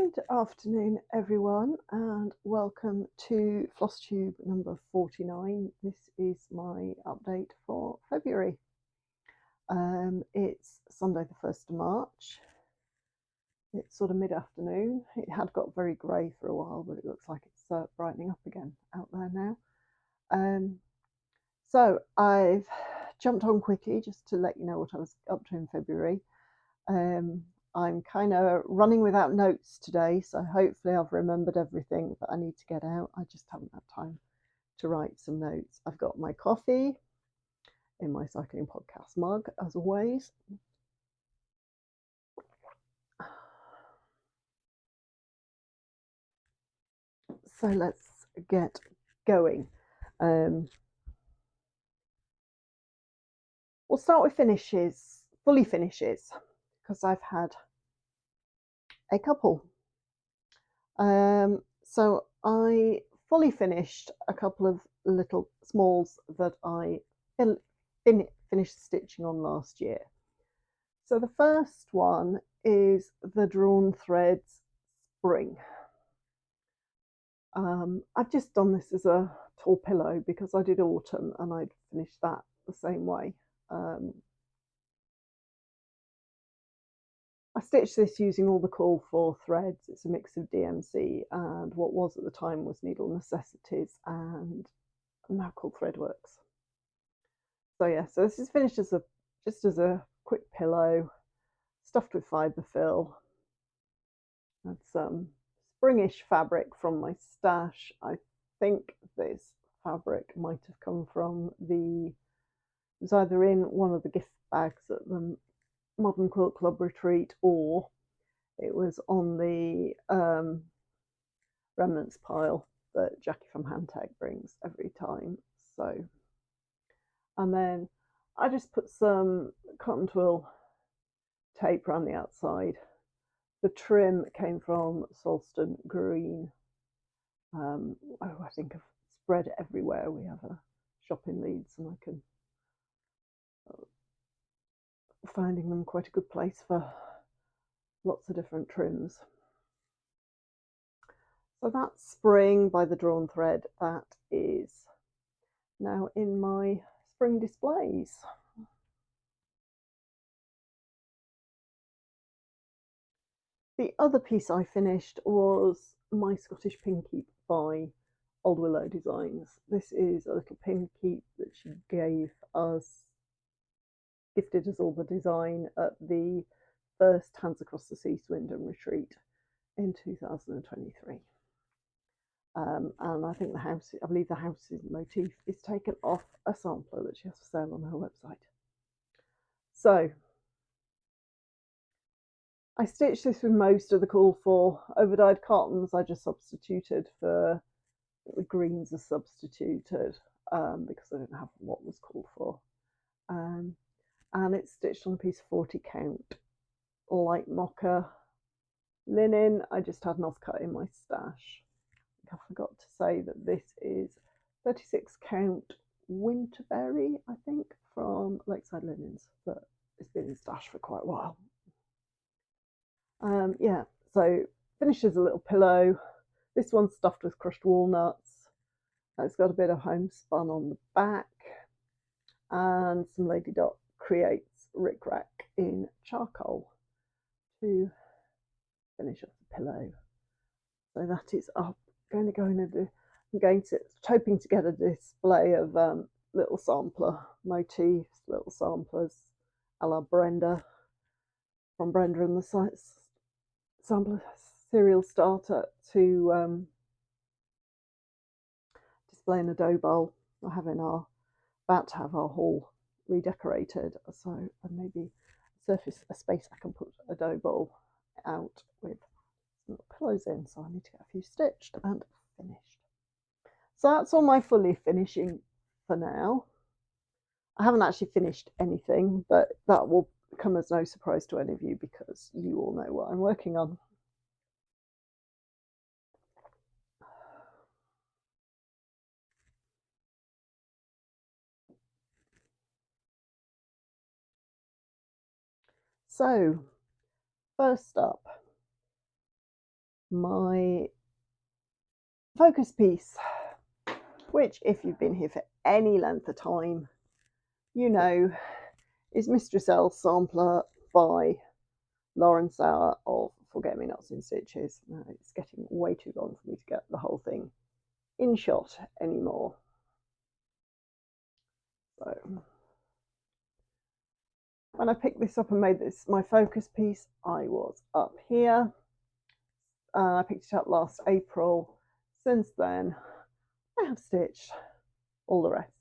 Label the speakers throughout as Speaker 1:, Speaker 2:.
Speaker 1: Good afternoon, everyone, and welcome to Flosstube number 49. This is my update for February. It's Sunday the 1st of March. It's sort of mid-afternoon. It had got very grey for a while, but it looks like it's brightening up again out there now. So I've jumped on quickly just to let you know what I was up to in February. I'm kind of running without notes today, so hopefully I've remembered everything that I need to get out. I just haven't had time to write some notes. I've got my coffee in my cycling podcast mug, as always. So let's get going. We'll start with finishes, fully finishes, because I've had a couple. So I fully finished a couple of little smalls that I finished stitching on last year. So the first one is the Drawn Threads Spring. I've just done this as a tall pillow because I did autumn and I'd finished that the same way. I stitched this using all the call for threads. It's a mix of DMC and what was at the time was Needle Necessities and now called Threadworks. So yeah, so this is finished as just as a quick pillow, stuffed with fibre fill. That's springish fabric from my stash. I think this fabric might have come from it was either in one of the gift bags at the Modern Quilt Club retreat, or it was on the remnants pile that Jackie from Handtag brings every time. So, and then I just put some cotton twill tape around the outside. The trim came from Solston Green. I think I've spread it everywhere. We have a shop in Leeds, and I can finding them quite a good place for lots of different trims. So that's Spring by the Drawn Thread. That is now in my spring displays. The other piece I finished was My Scottish Pinkeep by Old Willow Designs. This is a little Pinkeep that she gave us, gifted us all the design at the first Hands Across the Sea Swindon retreat in 2023. And I think I believe the house's motif is taken off a sampler that she has for sale on her website. So I stitched this with most of the call for overdyed cottons. I just substituted for the greens are substituted because I didn't have what was called for. And it's stitched on a piece of 40 count light mocha linen. I just had an offcut in my stash. I forgot to say that this is 36 count Winterberry, I think, from Lakeside Linens, but it's been in stash for quite a while. Yeah, so finished as a little pillow. This one's stuffed with crushed walnuts. It's got a bit of homespun on the back and some Lady Dot Creates rickrack in charcoal to finish off the pillow. So that is up. I'm hoping to get a display of little sampler motifs, little samplers a la Brenda, from Brenda and the sampler cereal starter, to display in a dough bowl. We're about to have our hall redecorated, so maybe a space I can put a dough bowl out with some pillows in. So I need to get a few stitched and finished. So that's all my fully finishing for now. I haven't actually finished anything, but that will come as no surprise to any of you because you all know what I'm working on. So, first up, my focus piece, which if you've been here for any length of time, you know is Mistress Sampler by Lauren Sauer of Forget-Me-Nots in Stitches. It's getting way too long for me to get the whole thing in shot anymore. So when I picked this up and made this my focus piece, I was up here. I picked it up last April. Since then, I have stitched all the rest.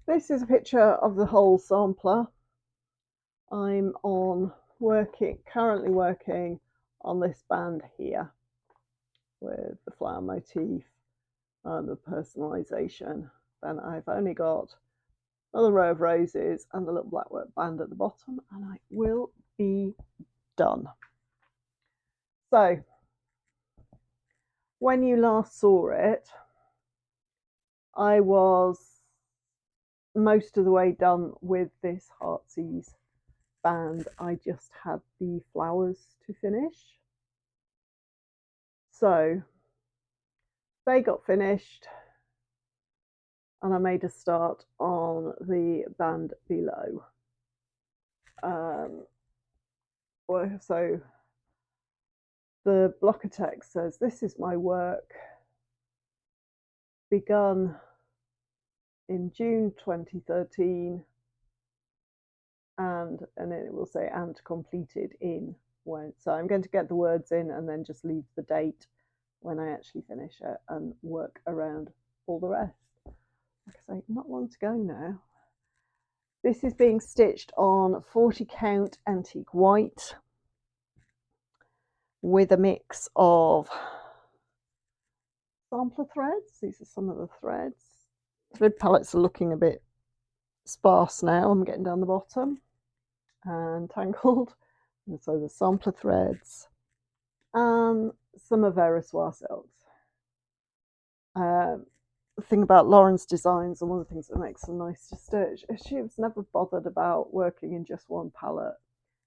Speaker 1: This is a picture of the whole sampler. I'm currently working on this band here with the flower motif and the personalisation. Then I've only got another row of roses and a little black work band at the bottom, and I will be done. So when you last saw it, I was most of the way done with this Heartsease band. I just had the flowers to finish. So they got finished and I made a start on the band below. So the blocker text says, "This is my work begun in June 2013 and then it will say and completed in when." So I'm going to get the words in and then just leave the date when I actually finish it and work around all the rest. Like I say, not long to go now. This is being stitched on 40 count antique white with a mix of sampler threads. These are some of the threads. Thread palettes are looking a bit sparse now. I'm getting down the bottom and tangled. And so the sampler threads and some of Erissoir silks. The thing about Lauren's designs, and one of the things that makes them nice to stitch, is she was never bothered about working in just one palette.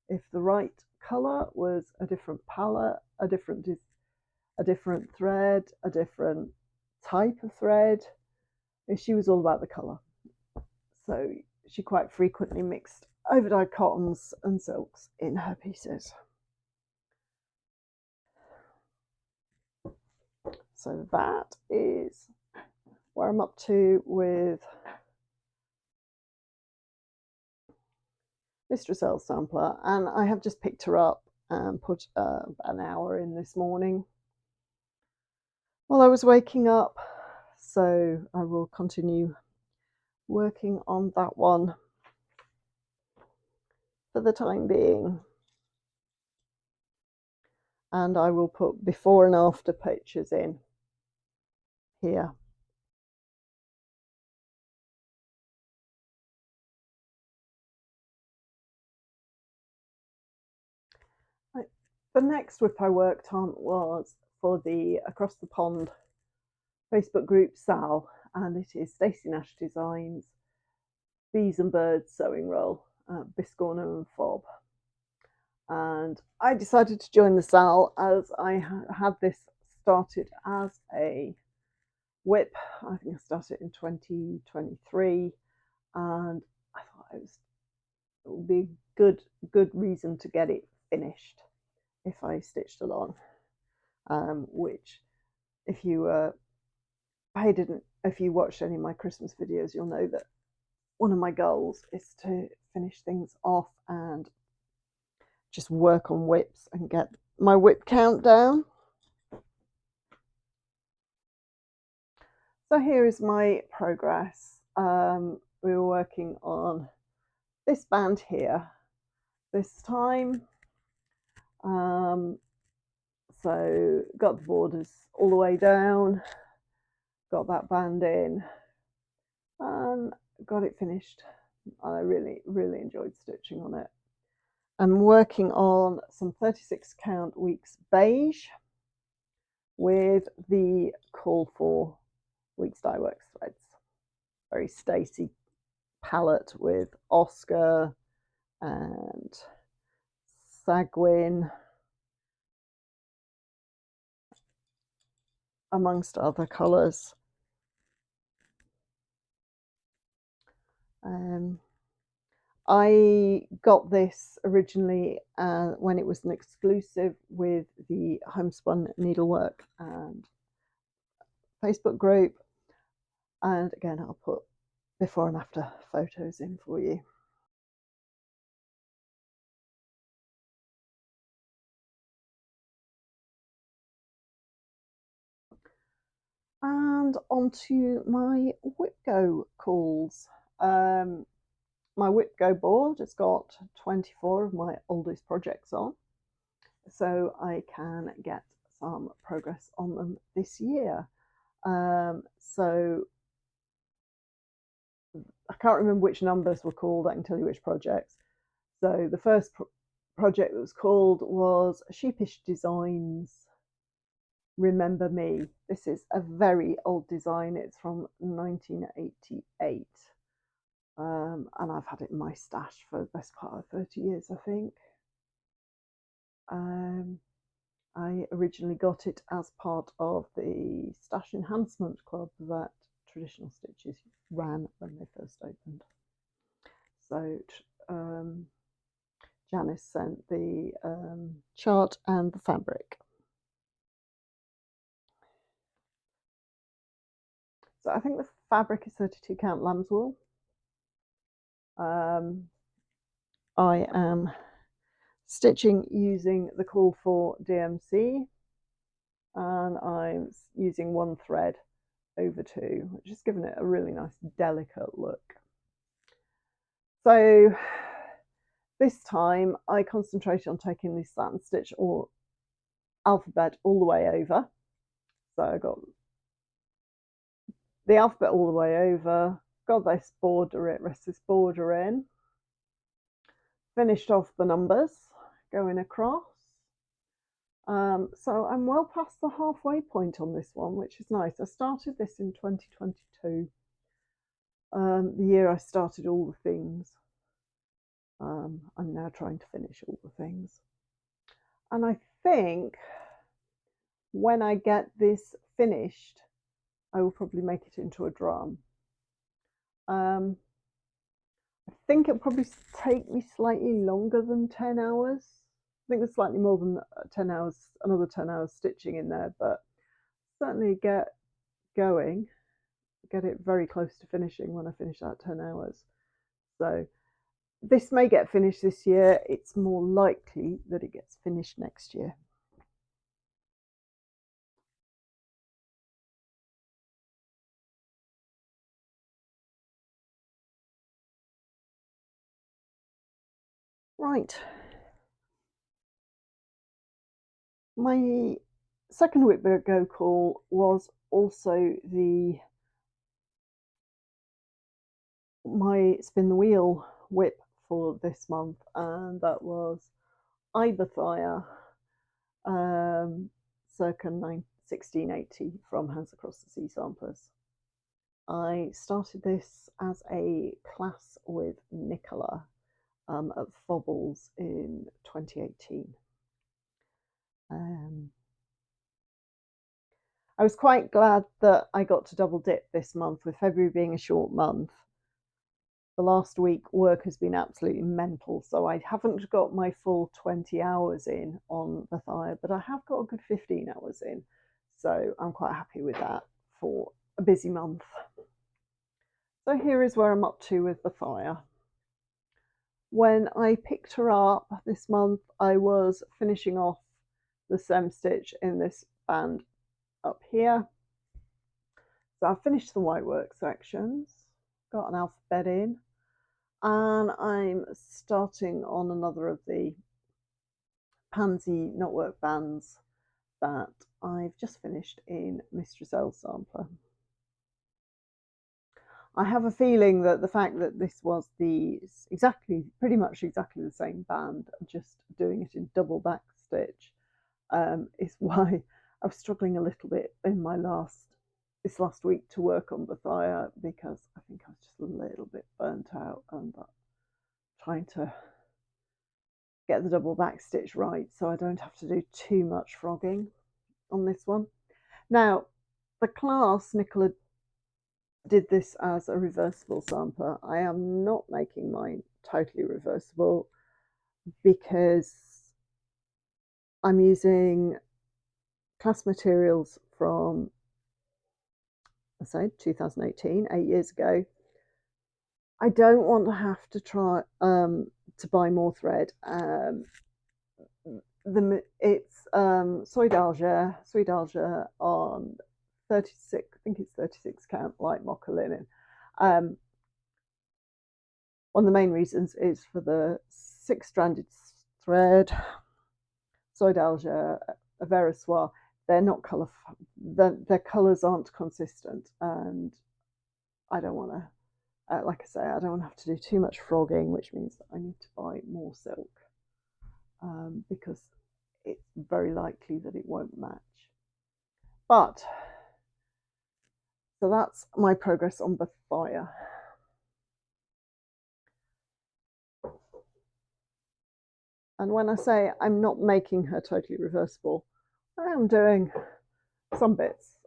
Speaker 1: If the right colour was a different palette, a different thread, a different type of thread, she was all about the colour. So she quite frequently mixed overdyed cottons and silks in her pieces. So that is where I'm up to with Mistress Sampler, and I have just picked her up and put an hour in this morning while I was waking up, so I will continue working on that one for the time being, and I will put before and after pictures in here. The next WIP I worked on was for the Across the Pond Facebook group Sal, and it is Stacy Nash Designs Bees and Birds Sewing Roll, Biscorner and Fob. And I decided to join the Sal as I had this started as a WIP. I think I started in 2023, and I thought it would be a good reason to get it finished if I stitched along, which if you watched any of my Christmas videos, you'll know that one of my goals is to finish things off and just work on WIPs and get my WIP count down. So here is my progress. We were working on this band here this time. So got the borders all the way down, got that band in, and got it finished. I really enjoyed stitching on it. I'm working on some 36 count weeks beige with the call for week's Dye Works threads. Very Stacy palette with Oscar and Sagwin, amongst other colours. I got this originally when it was an exclusive with the Homespun Needlework and Facebook group. And again, I'll put before and after photos in for you. And onto my Whip-Go calls. My Whip-Go board has got 24 of my oldest projects on, so I can get some progress on them this year. So I can't remember which numbers were called. I can tell you which projects. So the first project that was called was Sheepish Designs Remember Me. This is a very old design. It's from 1988. And I've had it in my stash for the best part of 30 years, I think. I originally got it as part of the Stash Enhancement Club that Traditional Stitches ran when they first opened. So Janice sent the chart and the fabric. So I think the fabric is 32 count lamb's wool. I am stitching using the call for DMC, and I'm using one thread over two, which is giving it a really nice delicate look. So this time I concentrated on taking this satin stitch or alphabet all the way over. So I got the alphabet all the way over, got this border, rest this border in, finished off the numbers going across. So I'm well past the halfway point on this one, which is nice. I started this in 2022, the year I started all the things. I'm now trying to finish all the things. And I think when I get this finished, I will probably make it into a drum. I think it'll probably take me slightly longer than 10 hours. I think there's slightly more than 10 hours, another 10 hours stitching in there, but certainly get going, get it very close to finishing when I finish that 10 hours. So this may get finished this year. It's more likely that it gets finished next year. Right. My second Whip-Go call was also my spin the wheel whip for this month, and that was Bathya, circa 1680 from Hands Across the Sea Samplers. I started this as a class with Nicola at Fobbles in 2018. I was quite glad that I got to double dip this month, with February being a short month. The last week work has been absolutely mental, so I haven't got my full 20 hours in on Bathya, but I have got a good 15 hours in, so I'm quite happy with that for a busy month. So here is where I'm up to with Bathya. When I picked her up this month, I was finishing off the stem stitch in this band up here. So I've finished the white work sections, got an alphabet in, and I'm starting on another of the pansy knotwork bands that I've just finished in Mistress sampler. I have a feeling that the fact that this was pretty much exactly the same band, just doing it in double back stitch, is why I was struggling a little bit in my last this last week to work on Bathya because I think I was just a little bit burnt out and trying to get the double back stitch right so I don't have to do too much frogging on this one. Now, the class, Nicola did this as a reversible sampler. I am not making mine totally reversible because I'm using class materials from, I say, 2018, 8 years ago. I don't want to have to try to buy more thread. It's Sweet Alger on 36, I think it's 36 count light mocha linen. One of the main reasons is for the 6-stranded thread, Sweet Alger, a Verissoir. They're not colour, their colours aren't consistent, and I don't want to, like I say, I don't want to have to do too much frogging, which means that I need to buy more silk because it's very likely that it won't match. But, so that's my progress on Bathya. And when I say I'm not making her totally reversible, I am doing some bits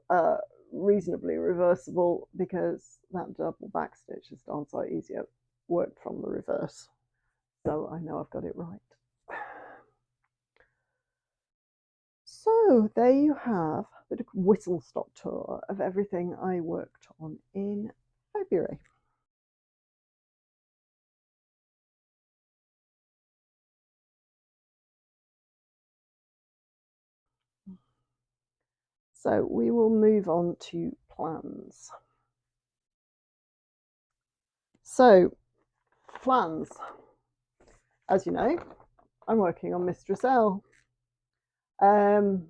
Speaker 1: reasonably reversible because that double back stitch is darn sight easier worked from the reverse. So I know I've got it right. So there you have a bit of whistle stop tour of everything I worked on in February. So we will move on to plans. So plans, as you know, I'm working on Mistress L. I'm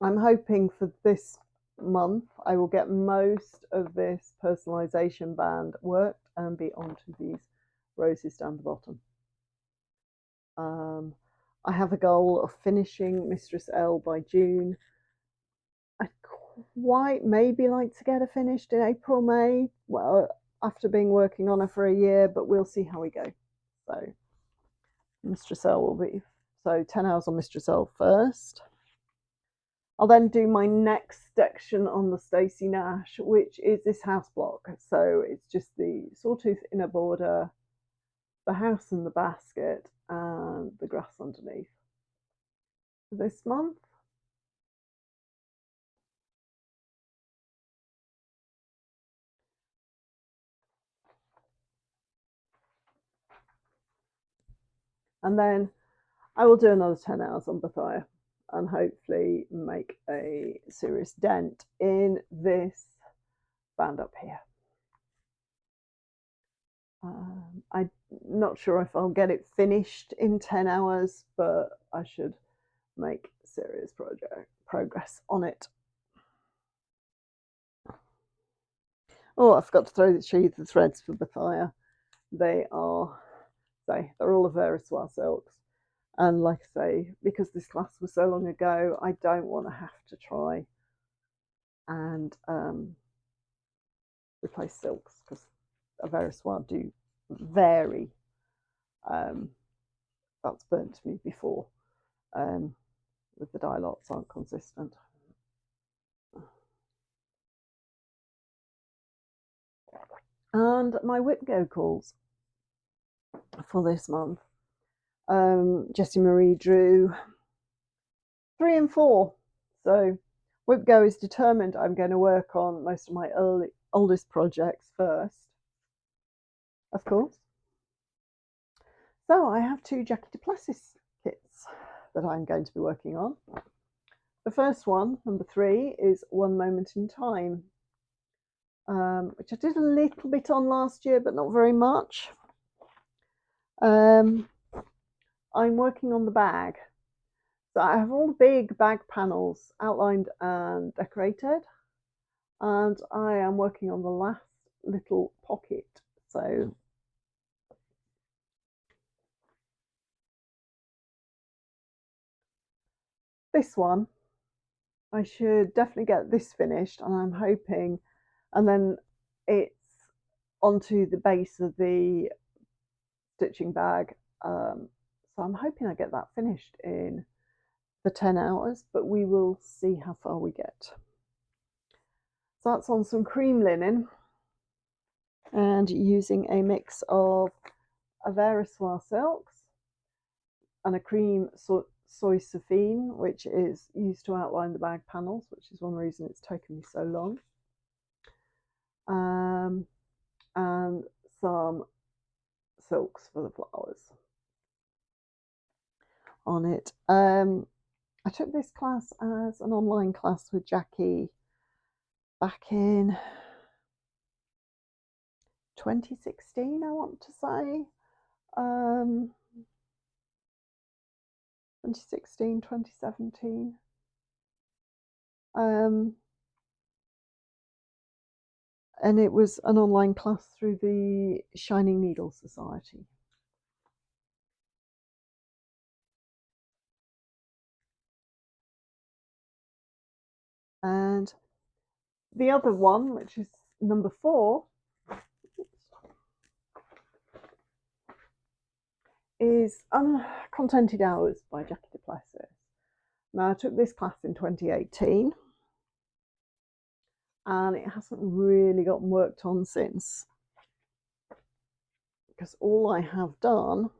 Speaker 1: hoping for this month I will get most of this personalization band worked and be onto these roses down the bottom. I have a goal of finishing Mistress L by June. I'd quite maybe like to get her finished in April, May. Well, after being working on her for a year, but we'll see how we go. So Mistress L will be, so 10 hours on Mistress L first. I'll then do my next section on the Stacy Nash, which is this house block. So it's just the sawtooth inner border, the house and the basket, and the grass underneath. This month. And then I will do another 10 hours on Bathya and hopefully make a serious dent in this band up here. I'm not sure if I'll get it finished in 10 hours, but I should make serious progress on it. Oh, I forgot to show you the threads for Bathya. They're all of Verissoir silks. And like I say, because this class was so long ago, I don't want to have to try and replace silks because Verissoir do vary. That's burnt to me before with the dye lots aren't consistent. And my whip go calls for this month. Jessie Marie drew 3 and 4. So whip go is determined I'm going to work on most of my oldest projects first, of course. So I have 2 Jackie Duplessis kits that I'm going to be working on. The first one, number 3, is One Moment in Time, which I did a little bit on last year, but not very much. I'm working on the bag. So I have all the big bag panels outlined and decorated, and I am working on the last little pocket. So this one I should definitely get this finished, and I'm hoping, and then it's onto the base of the stitching bag. So I'm hoping I get that finished in the 10 hours, but we will see how far we get. So that's on some cream linen and using a mix of a Soie silks and a cream soy saphine, which is used to outline the bag panels, which is one reason it's taken me so long. And some silks for the flowers on it. I took this class as an online class with Jackie back in 2016, I want to say. 2016, 2017. And it was an online class through the Shining Needle Society. And the other one, which is number 4, is Uncontented Hours by Jackie Duplessis. Now, I took this class in 2018, and it hasn't really gotten worked on since, because all I have done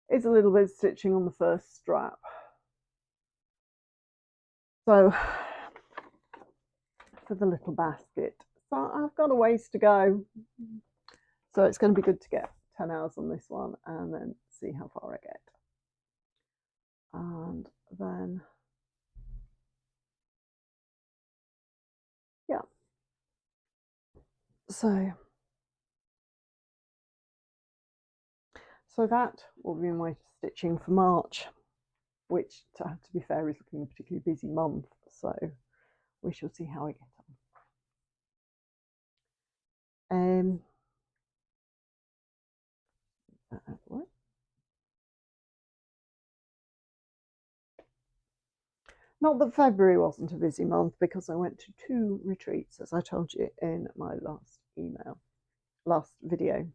Speaker 1: is a little bit of stitching on the first strap. So, for the little basket. So I've got a ways to go. So it's going to be good to get 10 hours on this one and then see how far I get. And then, yeah. So that will be my stitching for March, which, to be fair, is looking a particularly busy month. So we shall see how I get on. Not that February wasn't a busy month, because I went to 2 retreats, as I told you in my last video.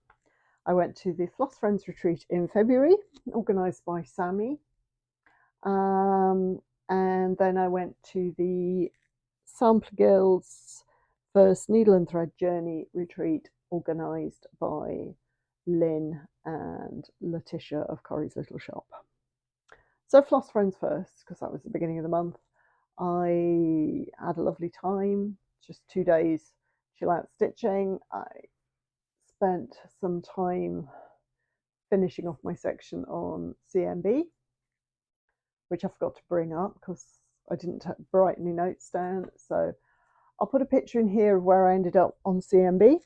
Speaker 1: I went to the Floss Friends retreat in February, organised by Sammy. And then I went to the Sample Guild's first Needle and Thread Journey retreat, organised by Lynn and Letitia of Corrie's Little Shop. So Floss Friends first, because that was the beginning of the month. I had a lovely time, just 2 days chill out stitching. I spent some time finishing off my section on CMB, which I forgot to bring up because I didn't write any notes down. So I'll put a picture in here of where I ended up on CMB.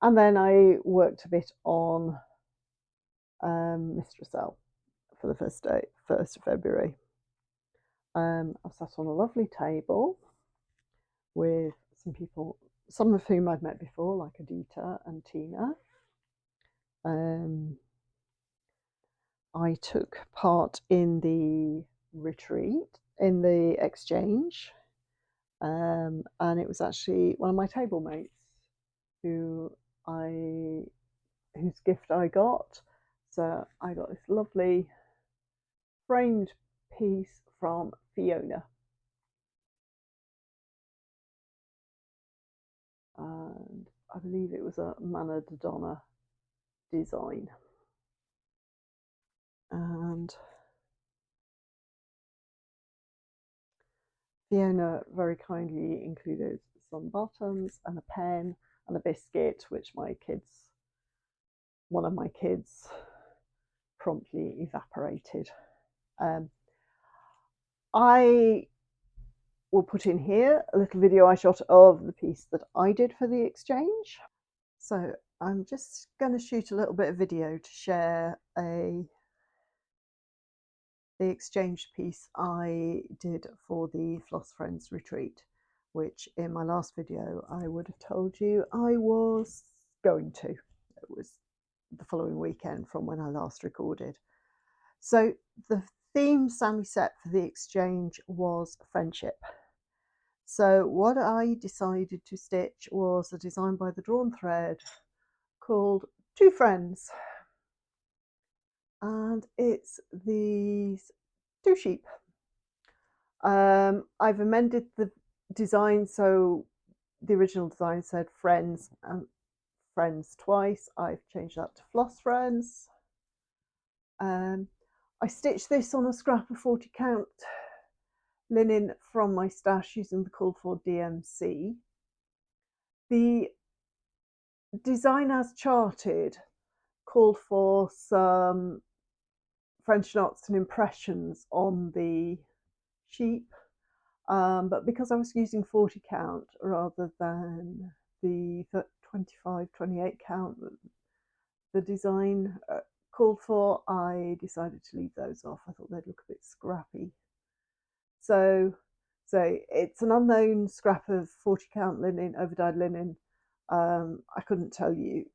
Speaker 1: And then I worked a bit on Mistress for the 1st of February. I've sat on a lovely table with some people, some of whom I'd met before, like Adita and Tina. I took part in the retreat, in the exchange, and it was actually one of my table mates whose gift I got. So I got this lovely framed piece from Fiona. And I believe it was a Manna Donna design. And Fiona very kindly included some bottoms and a pen and a biscuit, which one of my kids promptly evaporated. I will put in here a little video I shot of the piece that I did for the exchange. So I'm just going to shoot a little bit of video to share the exchange piece I did for the Floss Friends retreat, which in my last video I would have told you I was going to. It was the following weekend from when I last recorded. So the theme Sammy set for the exchange was friendship. So what I decided to stitch was a design by the Drawn Thread called Two Friends. And it's these two sheep. I've amended the design, so the original design said friends and friends twice. I've changed that to floss friends. I stitched this on a scrap of 40 count linen from my stash using the called for DMC. The design as charted called for some French knots and impressions on the sheep, but because I was using 40 count rather than the 25, 28 count that the design called for, I decided to leave those off. I thought they'd look a bit scrappy. So it's an unknown scrap of 40 count linen, overdyed linen. I couldn't tell you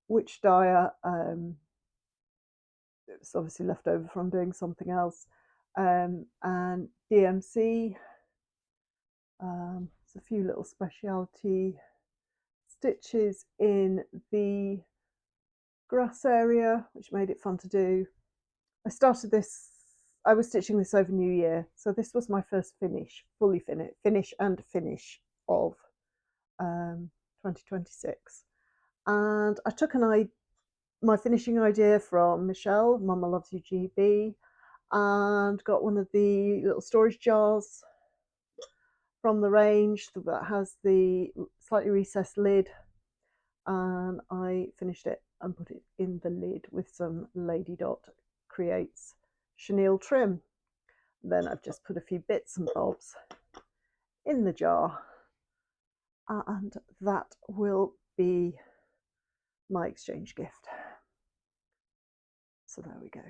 Speaker 1: which dyer. It's obviously left over from doing something else. And DMC. There's a few little specialty stitches in the grass area, which made it fun to do. I started this, I was stitching this over New Year, so this was my first finish, fully finish of 2026. And I took my finishing idea from Michelle, Mama Loves You GB, and got one of the little storage jars from the range that has the slightly recessed lid, and I finished it and put it in the lid with some Lady Dot Creates chenille trim. Then I've just put a few bits and bobs in the jar, and that will be my exchange gift. So there we go.